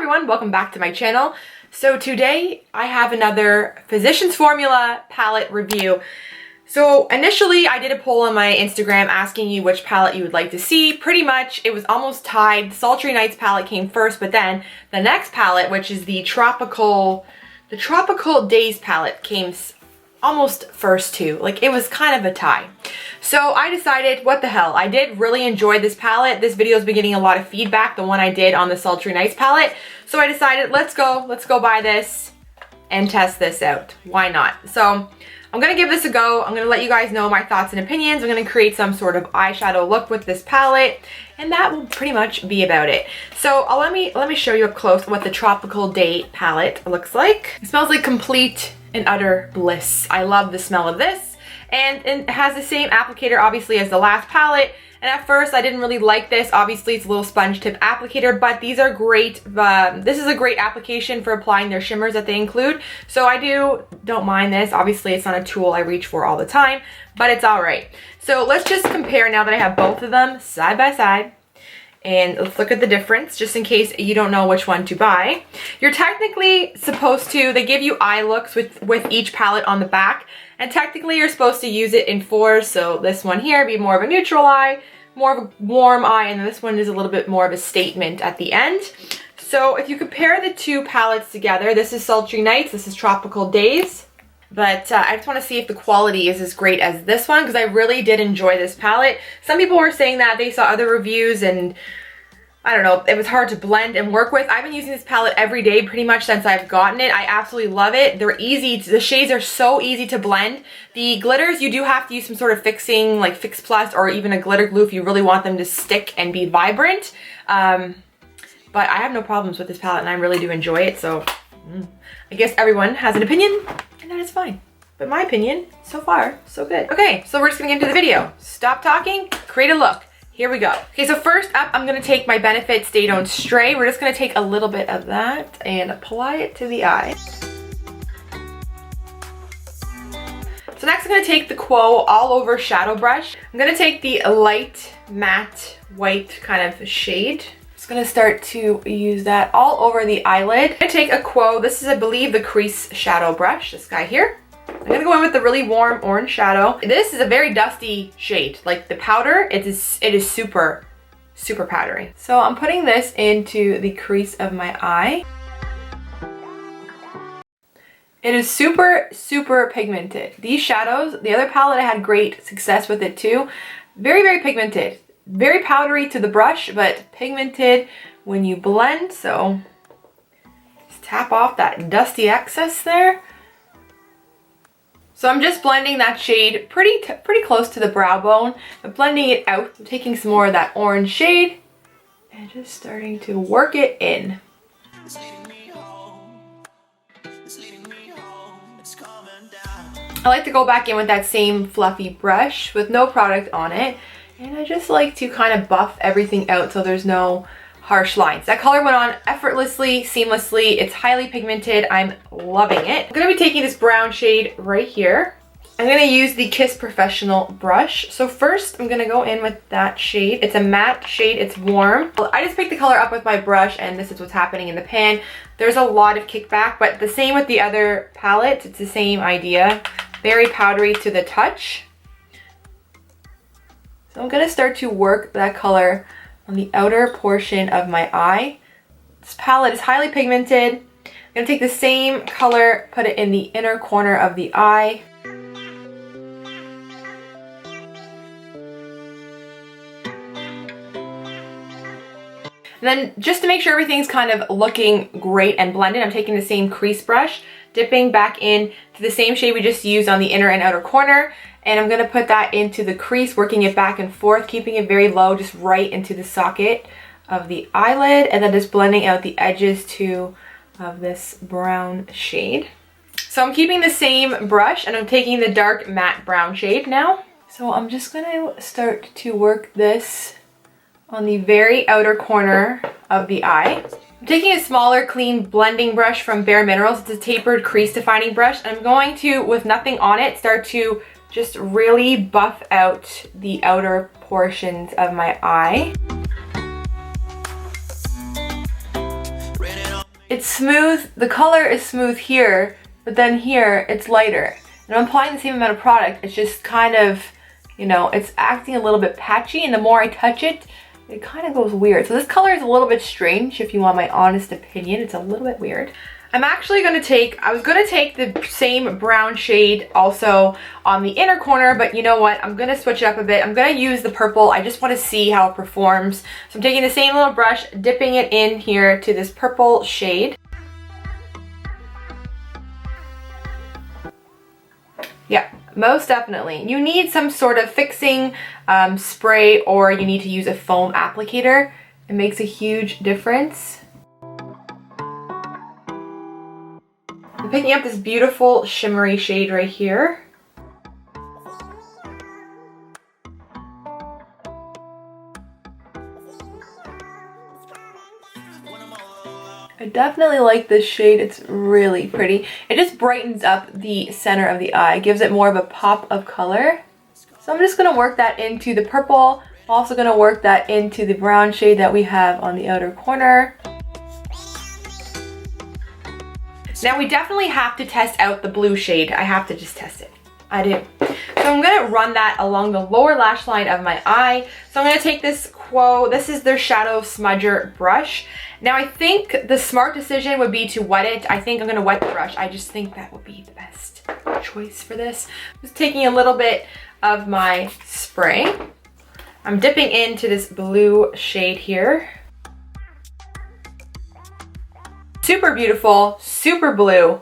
everyone, welcome back to my channel. So today I have another Physicians Formula palette review. So initially I did a poll on my Instagram asking you which palette you would like to see. Pretty much it was almost tied. The Sultry Nights palette came first, but then the next palette, which is the Tropical Days palette, came almost first too. Like, it was kind of a tie. So I decided, what the hell, I did really enjoy this palette. This video's been getting a lot of feedback, the one I did on the Sultry Nights palette. So I decided, let's go buy this and test this out. Why not? So I'm gonna give this a go. I'm gonna let you guys know my thoughts and opinions. I'm gonna create some sort of eyeshadow look with this palette, and that will pretty much be about it. So let me show you up close what the Tropical Day palette looks like. It smells like complete and utter bliss. I love the smell of this, and it has the same applicator obviously as the last palette. And at first I didn't really like this. Obviously it's a little sponge tip applicator, but these are great. This is a great application for applying their shimmers that they include. So I don't mind this. Obviously it's not a tool I reach for all the time, but it's all right. So let's just compare now that I have both of them side by side. And let's look at the difference, just in case you don't know which one to buy. You're technically supposed to, they give you eye looks with each palette on the back. And technically you're supposed to use it in fours. So this one here be more of a neutral eye, more of a warm eye, and this one is a little bit more of a statement at the end. So if you compare the two palettes together, this is Sultry Nights, this is Tropical Days. But I just want to see if the quality is as great as this one, because I really did enjoy this palette. Some people were saying that they saw other reviews and I don't know, it was hard to blend and work with. I've been using this palette every day pretty much since I've gotten it. I absolutely love it. They're easy, the shades are so easy to blend. The glitters, you do have to use some sort of fixing, like Fix Plus or even a glitter glue if you really want them to stick and be vibrant. But I have no problems with this palette and I really do enjoy it. So I guess everyone has an opinion and that is fine. But my opinion, so far, so good. Okay, so we're just gonna get into the video. Stop talking, create a look. Here we go. Okay, so first up, I'm gonna take my Benefit Stay Don't Stray. We're just gonna take a little bit of that and apply it to the eye. So next I'm gonna take the Quo All Over Shadow Brush. I'm gonna take the light matte white kind of shade. Just gonna start to use that all over the eyelid. I'm gonna take a Quo, this is I believe the crease shadow brush, this guy here. I'm gonna go in with the really warm orange shadow. This is a very dusty shade. Like the powder, it is super powdery. So I'm putting this into the crease of my eye. It is super pigmented. These shadows, the other palette I had great success with it too. Very pigmented. Very powdery to the brush, but pigmented when you blend. So just tap off that dusty excess there. So I'm just blending that shade pretty close to the brow bone, but blending it out. I'm taking some more of that orange shade and just starting to work it in. I like to go back in with that same fluffy brush with no product on it, and I just like to kind of buff everything out so there's no harsh lines. That color went on effortlessly, seamlessly. It's highly pigmented. I'm loving it. I'm gonna be taking this brown shade right here. I'm gonna use the Kiss Professional brush. So first I'm gonna go in with that shade. It's a matte shade, it's warm. I just picked the color up with my brush and this is what's happening in the pan. There's a lot of kickback, but the same with the other palette. It's the same idea. Very powdery to the touch. So I'm gonna start to work that color on the outer portion of my eye. This palette is highly pigmented. I'm gonna take the same color, put it in the inner corner of the eye. And then just to make sure everything's kind of looking great and blended, I'm taking the same crease brush, dipping back in to the same shade we just used on the inner and outer corner. And I'm gonna put that into the crease, working it back and forth, keeping it very low, just right into the socket of the eyelid, and then just blending out the edges too of this brown shade. So I'm keeping the same brush and I'm taking the dark matte brown shade now. So I'm just gonna start to work this on the very outer corner of the eye. I'm taking a smaller clean blending brush from Bare Minerals. It's a tapered crease defining brush. And I'm going to, with nothing on it, start to just really buff out the outer portions of my eye. It's smooth, the color is smooth here, but then here it's lighter. And I'm applying the same amount of product, it's just kind of, you know, it's acting a little bit patchy, and the more I touch it, it kind of goes weird. So this color is a little bit strange if you want my honest opinion. It's a little bit weird. I'm actually going to take, I was going to take the same brown shade also on the inner corner, but you know what? I'm going to switch it up a bit. I'm going to use the purple. I just want to see how it performs. So I'm taking the same little brush, dipping it in here to this purple shade. Yeah, most definitely. You need some sort of fixing spray, or you need to use a foam applicator. It makes a huge difference. I'm picking up this beautiful shimmery shade right here. I definitely like this shade. It's really pretty. It just brightens up the center of the eye, gives it more of a pop of color. So I'm just going to work that into the purple. Also going to work that into the brown shade that we have on the outer corner. Now we definitely have to test out the blue shade. I have to just test it. I do. So I'm going to run that along the lower lash line of my eye. So I'm going to take this Quo, this is their shadow smudger brush. Now I think the smart decision would be to wet it. I think I'm going to wet the brush. I just think that would be the best choice for this. Just taking a little bit of my spray. I'm dipping into this blue shade here. Super beautiful, super blue.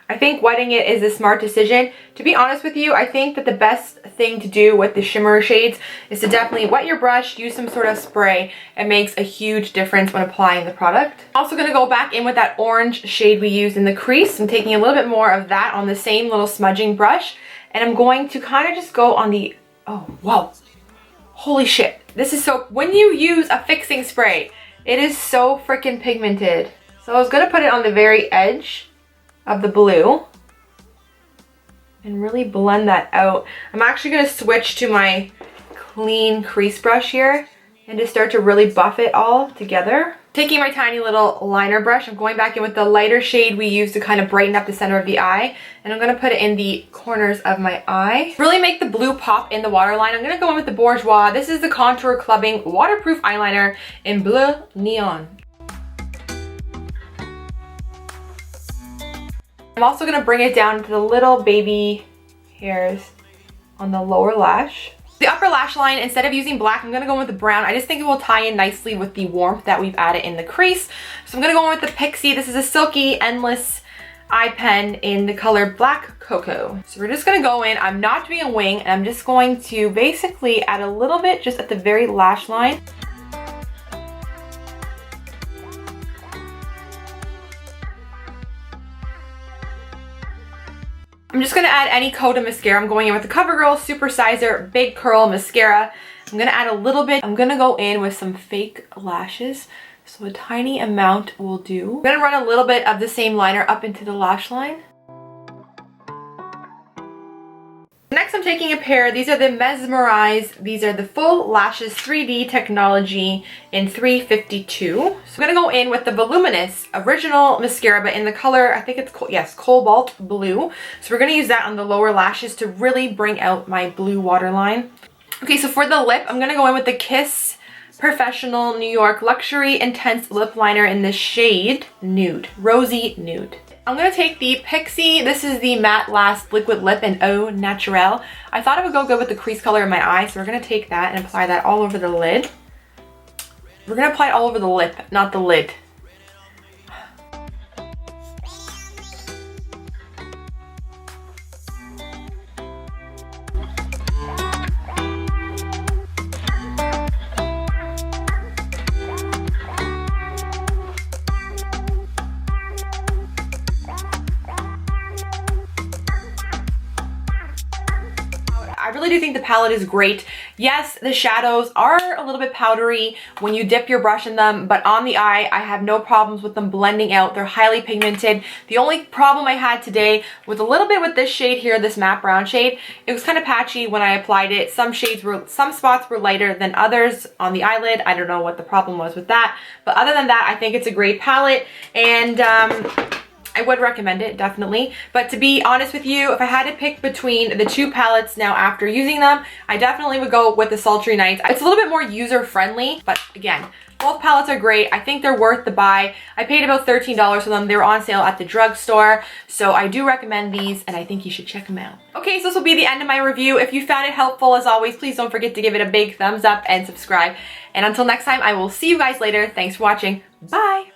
I think wetting it is a smart decision. To be honest with you, I think that the best thing to do with the shimmer shades is to definitely wet your brush, use some sort of spray. It makes a huge difference when applying the product. Also gonna go back in with that orange shade we used in the crease. I'm taking a little bit more of that on the same little smudging brush. And I'm going to kind of just go on the, oh, whoa. Holy shit. This is so, when you use a fixing spray, it is so freaking pigmented. So I was gonna put it on the very edge of the blue and really blend that out. I'm actually gonna switch to my clean crease brush here and just start to really buff it all together. Taking my tiny little liner brush, I'm going back in with the lighter shade we used to kind of brighten up the center of the eye, and I'm gonna put it in the corners of my eye. Really make the blue pop in the waterline. I'm gonna go in with the Bourjois. This is the Contour Clubbing Waterproof Eyeliner in Bleu Neon. I'm also going to bring it down to the little baby hairs on the lower lash. The upper lash line, instead of using black, I'm going to go in with the brown. I just think it will tie in nicely with the warmth that we've added in the crease. So I'm going to go in with the Pixi. This is a Silky Endless Eye Pen in the color Blackcocoa. So we're just going to go in. I'm not doing a wing, and I'm just going to basically add a little bit just at the very lash line. I'm just going to add any coat of mascara. I'm going in with the Covergirl Super Sizer Big Curl Mascara. I'm going to add a little bit. I'm going to go in with some fake lashes. So a tiny amount will do. I'm going to run a little bit of the same liner up into the lash line. Next, I'm taking a pair. These are the MemorEyes. These are the Full Lashes 3D technology in 352. So I'm going to go in with the Voluminous original mascara, but in the color, I think it's, yes, Cobalt Blue. So we're going to use that on the lower lashes to really bring out my blue waterline. Okay, so for the lip, I'm going to go in with the Kiss Professional New York Luxury Intense Lip Liner in the shade Nude, Rosy Nude. I'm going to take the Pixi, this is the Matte Last Liquid Lip in Au Naturelle. I thought it would go good with the crease color in my eye, so we're going to take that and apply that all over the lid. We're going to apply it all over the lip, not the lid. I really do think the palette is great. Yes, the shadows are a little bit powdery when you dip your brush in them, but on the eye, I have no problems with them blending out. They're highly pigmented. The only problem I had today was a little bit with this shade here, this matte brown shade. It was kind of patchy when I applied it. Some spots were lighter than others on the eyelid. I don't know what the problem was with that, but other than that, I think it's a great palette, and I would recommend it, definitely. But to be honest with you, if I had to pick between the two palettes now after using them, I definitely would go with the Sultry Nights. It's a little bit more user-friendly, but again, both palettes are great. I think they're worth the buy. I paid about $13 for them. They were on sale at the drugstore, so I do recommend these, and I think you should check them out. Okay, so this will be the end of my review. If you found it helpful, as always, please don't forget to give it a big thumbs up and subscribe. And until next time, I will see you guys later. Thanks for watching. Bye!